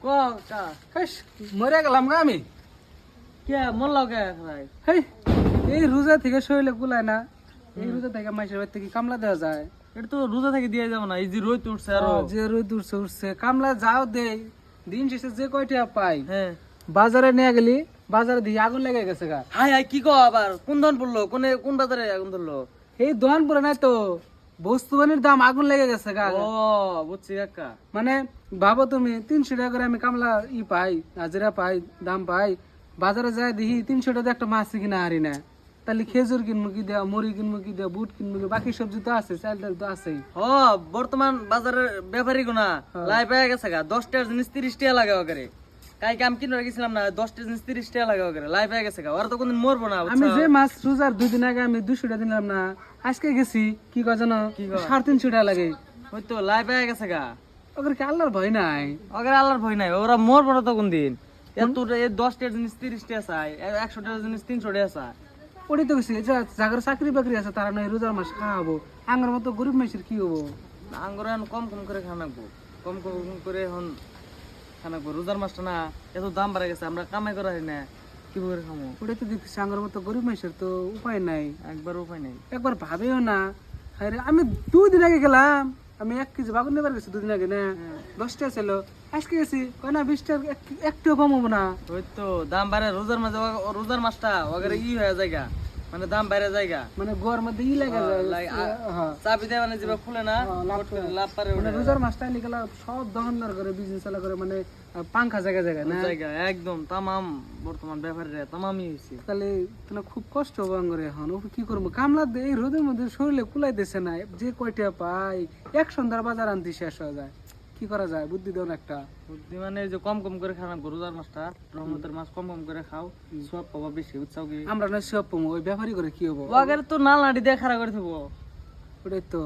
ক কা হেস মরে গেলাম গা আমি। কে মন লাগে ভাই হেই এই রোজা থেকে শরীরে কুলায় না, এই রোজা থেকে মাসের বাড়িতে কি কামলা দেওয়া যায়? এটা তো রোজা থেকে দিয়ে যাবো না, এই যে রোদ উঠছে আরো। যে রোদ উঠছে উঠছে কামলা যাও দে, দিন শেষে যে কয়টা পাই হ্যাঁ বাজারে নিয়ে গেলি, বাজারে দিয়ে আগুন লেগে গেছে গা। হাই হাই কি কো আবার কোন ধন পড়লো, কোন বাজারে আগুন ধরলো? এই দোকান পরে নাই তো, বস্তু বানির দাম আগুন লেগে গেছে গা। ও বুঝছি কাকা। মানে ভাবো তুমি 300 টাকা করে আমি কামলা পাই, হাজিরা পাই, দাম পাই, বাজারে যাই দেখি 300 টাকা একটা মাছ কিনা হারি না। তাহলে খেজুর কিনবো কি দেয়া, মুড়ি কিনবো কি দেয়া, বুট কিনবো কি, বাকি সবজি তো আছে, চাল ডাল তো আছেই। হ বর্তমান বাজারের ব্যাপারী গুনা লাই পেয়ে গেছে গা, 10 টাকার জিনিস 30 টাকা লাগাও করে। কাই কাম কিনে রেখেছিলাম না, 10 টাকার জিনিস 30 টাকা লাগাও করে, লাই পেয়ে গেছে গা। ওরা তো কোনদিন মরবো না। আমি যে মাছ রোজার 2 দিন আগে আমি 200 টাকা দিলাম না, আজকে গেছি কি কয় জানো, 350 টাকা লাগে। ওই তো লাই পেয়ে গেছে গা। ওদের কি আল্লাহর ভয় নাই? ওদের আল্লাহর ভয় নাই, ওরা মরবো না তো কোনদিন। এত 10 টাকার জিনিস 30 টাকা চায়, 100 টাকার জিনিস 300 টাকা চায়। ওটাই তো গেছি, যাদের চাকরি বাকরি আছে তারা নয় রোজার মাস খাওয়াবো, আঙ্গের মতো গরিব মানুষের কি হবো? আঙ্গুর এখন কম কম করে খানাকবো, কম কম করে এখন খানাকবো। রোজার মাসটা না এত দাম বাড়া গেছে, আমরা কামাই করা হয় না, কি করে খামো? ওটাই তো দেখছি আঙ্গের মতো গরিব মানুষের তো উপায় নাই, একবার উপায় নেই। একবার ভাবেও না। আরে আমি 2 দিন আগে গেলাম, আমি 1 কেজি বাগুন নেবার গেছি 2 দিন আগে না, 10 টাকা ছিল, আজকে গেছি কয় না 20 টাকা, একটু কম হবো না? ওই তো দাম বাড়ে রোজার মাঝে, রোজার মাসটা ওদের হয়ে জায়গা, মানে দাম বাইরে জায়গা, মানে গোয়ার মধ্যে ই লাগে যায়। হ্যাঁ চাবি দেয় মানে যেভাবে খুলে না, লাভ পারে মানে রোজার মাসটা লিখলা সব দোকানদার করে বিজনেস চালা করে, মানে পাঙ্খা জায়গা জায়গা না জায়গা একদম তামাম। বর্তমান ব্যাপারীরা তামামই হয়েছে। তাহলে তাহলে খুব কষ্ট হবো আঙ্গরে এখন। ও কি করবো, কামলা দে এই রোদের মধ্যে শরীরে কুলাই দিছে না, যে কয়টা পাই এক সন্ধ্যার বাজার আনতে শেষ হয়ে যায়। কি করা যায়, বুদ্ধি দেন একটা। বুদ্ধি মানে এই যে কম কম করে খানা, রোজার মাসটা রহমতের মাস, কম কম করে খাও, সব পাবা বেশি। উৎসাহ কি আমরা না সব পাবো, ওই ব্যাপারই করে কি হবো? ওদের তো নাল নাড়ি দিয়ে খাড়া করে দেবো। ওটাই তো।